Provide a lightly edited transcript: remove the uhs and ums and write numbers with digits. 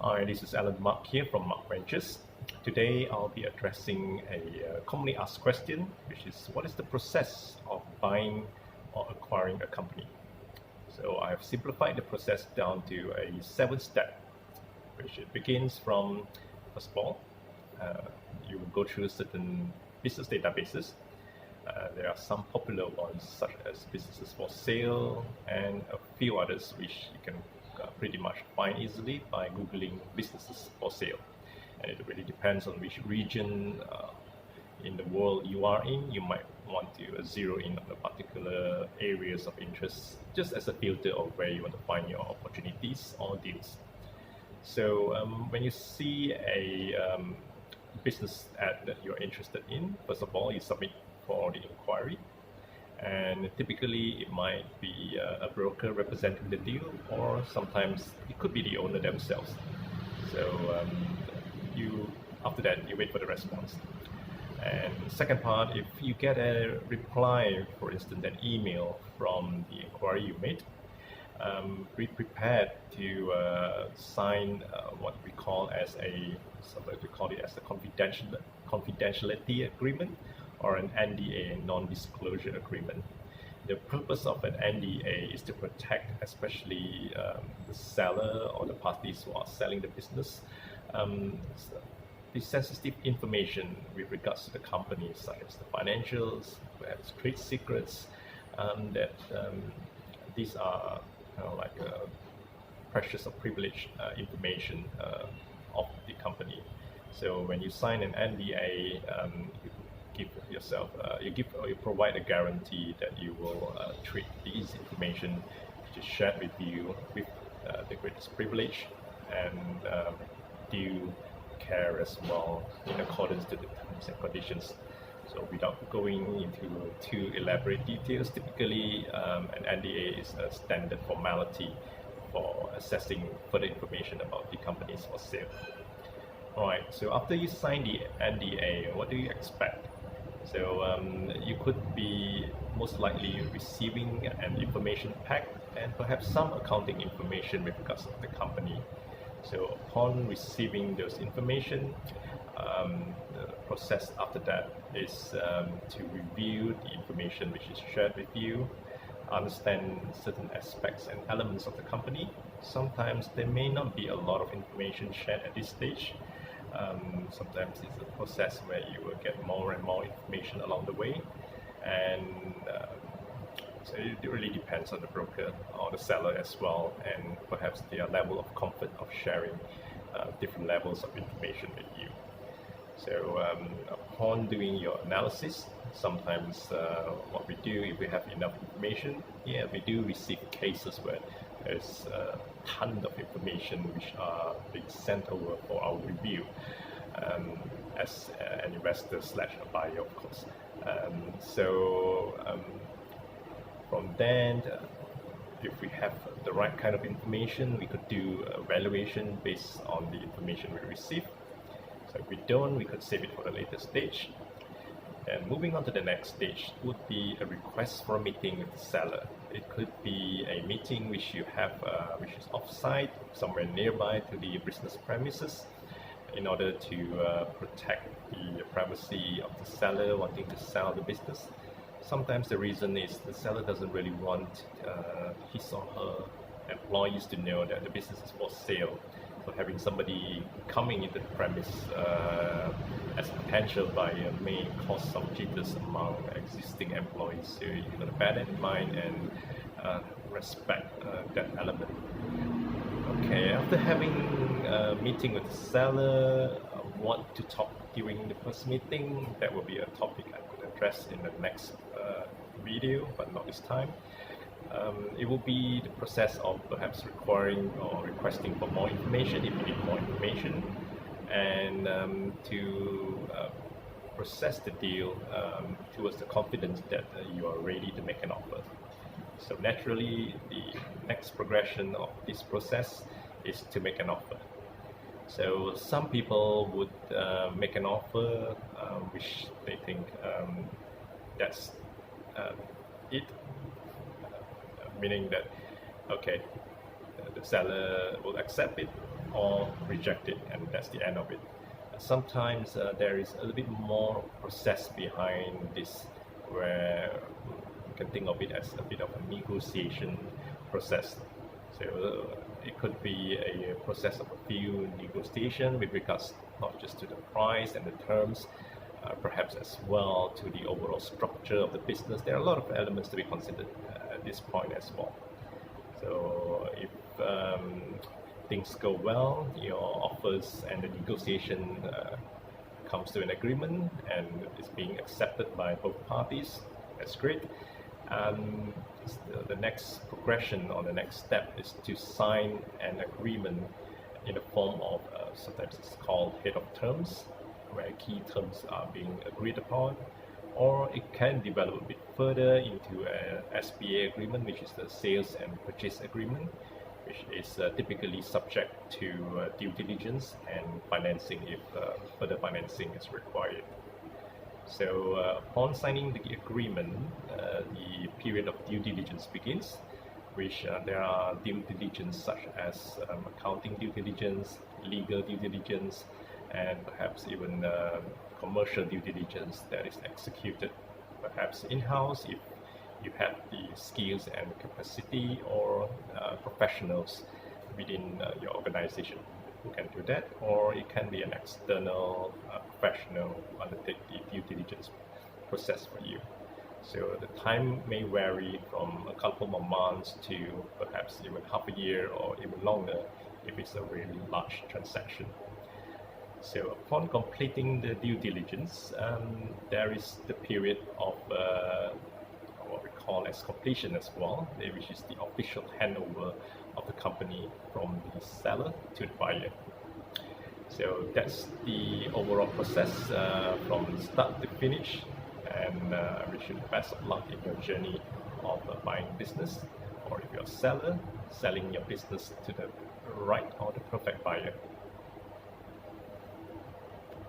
Hi, this is Alan Mark here from Mark Ventures. Today I'll be addressing a commonly asked question, which is what is the process of buying or acquiring a company? So I have simplified the process down to a 7-step, which it begins from, first of all, you will go through certain business databases. There are some popular ones such as businesses for sale and a few others which you can pretty much find easily by Googling businesses for sale. And it really depends on which region in the world you are in. You might want to zero in on the particular areas of interest just as a filter of where you want to find your opportunities or deals. So when you see a business ad that you're interested in, first of all, you submit for the inquiry, and typically it might be a broker representing the deal, or sometimes it could be the owner themselves. So after that you wait for the response. And second part, if you get a reply, for instance an email from the inquiry you made, be prepared to sign what we call as a confidentiality agreement, or an NDA, non-disclosure agreement. The purpose of an NDA is to protect especially the seller or the parties who are selling the business, the sensitive information with regards to the company, such as the financials, perhaps trade secrets, these are like precious or privileged information of the company. So when you sign an NDA, you provide a guarantee that you will treat these information which is shared with you with the greatest privilege and due care as well, in accordance to the terms and conditions. So without going into too elaborate details, typically an NDA is a standard formality for assessing further information about the companies for sale. Alright, so after you sign the NDA, what do you expect? So you could be most likely receiving an information pack and perhaps some accounting information with regards to the company. So upon receiving those information, the process after that is to review the information which is shared with you, understand certain aspects and elements of the company. Sometimes there may not be a lot of information shared at this stage. Sometimes it's a process where you will get more and more information along the way, and so it really depends on the broker or the seller as well, and perhaps their level of comfort of sharing different levels of information with you. So upon doing your analysis, sometimes what we do, if we have enough information, we do receive cases where there's a ton of information which are being sent over for our review as an investor / a buyer, of course. From then, if we have the right kind of information, we could do a valuation based on the information we receive. So if we don't, we could save it for the later stage. And moving on to the next stage would be a request for a meeting with the seller. It could be a meeting which you have, which is off-site, somewhere nearby to the business premises, in order to protect the privacy of the seller wanting to sell the business. Sometimes the reason is the seller doesn't really want his or her employees to know that the business is for sale. So having somebody coming into the premise as a potential buyer may cause some jitters among existing employees. So you're going to bear that in mind and respect that element. Okay, after having a meeting with the seller, what to talk during the first meeting, that will be a topic I could address in the next video, but not this time. It will be the process of perhaps requiring or requesting for more information if you need more information, and to process the deal towards the confidence that you are ready to make an offer. So naturally, the next progression of this process is to make an offer. So some people would make an offer which they think that's it, meaning that okay, the seller will accept it or reject it, and that's the end of it. Sometimes there is a little bit more process behind this, where you can think of it as a bit of a negotiation process. So it could be a process of a few negotiation with regards not just to the price and the terms, perhaps as well to the overall structure of the business. There are a lot of elements to be considered at this point as well. So if things go well, your offers and the negotiation comes to an agreement and is being accepted by both parties, that's great. The next progression or the next step is to sign an agreement in the form of sometimes it's called head of terms, where key terms are being agreed upon, or it can develop a bit further into an SPA agreement, which is the sales and purchase agreement, which is typically subject to due diligence and financing if further financing is required. So upon signing the agreement, the period of due diligence begins, which there are due diligence such as accounting due diligence, legal due diligence, and perhaps even commercial due diligence that is executed perhaps in-house if you have the skills and capacity, or professionals within your organization who can do that, or it can be an external professional who undertake the due diligence process for you. So the time may vary from a couple more months to perhaps even half a year or even longer if it's a really large transaction. So upon completing the due diligence, there is the period of what we call as completion as well, which is the official handover of the company from the seller to the buyer. So that's the overall process from start to finish, and I wish you the best of luck in your journey of buying business, or if you're a seller, selling your business to the right or the perfect buyer.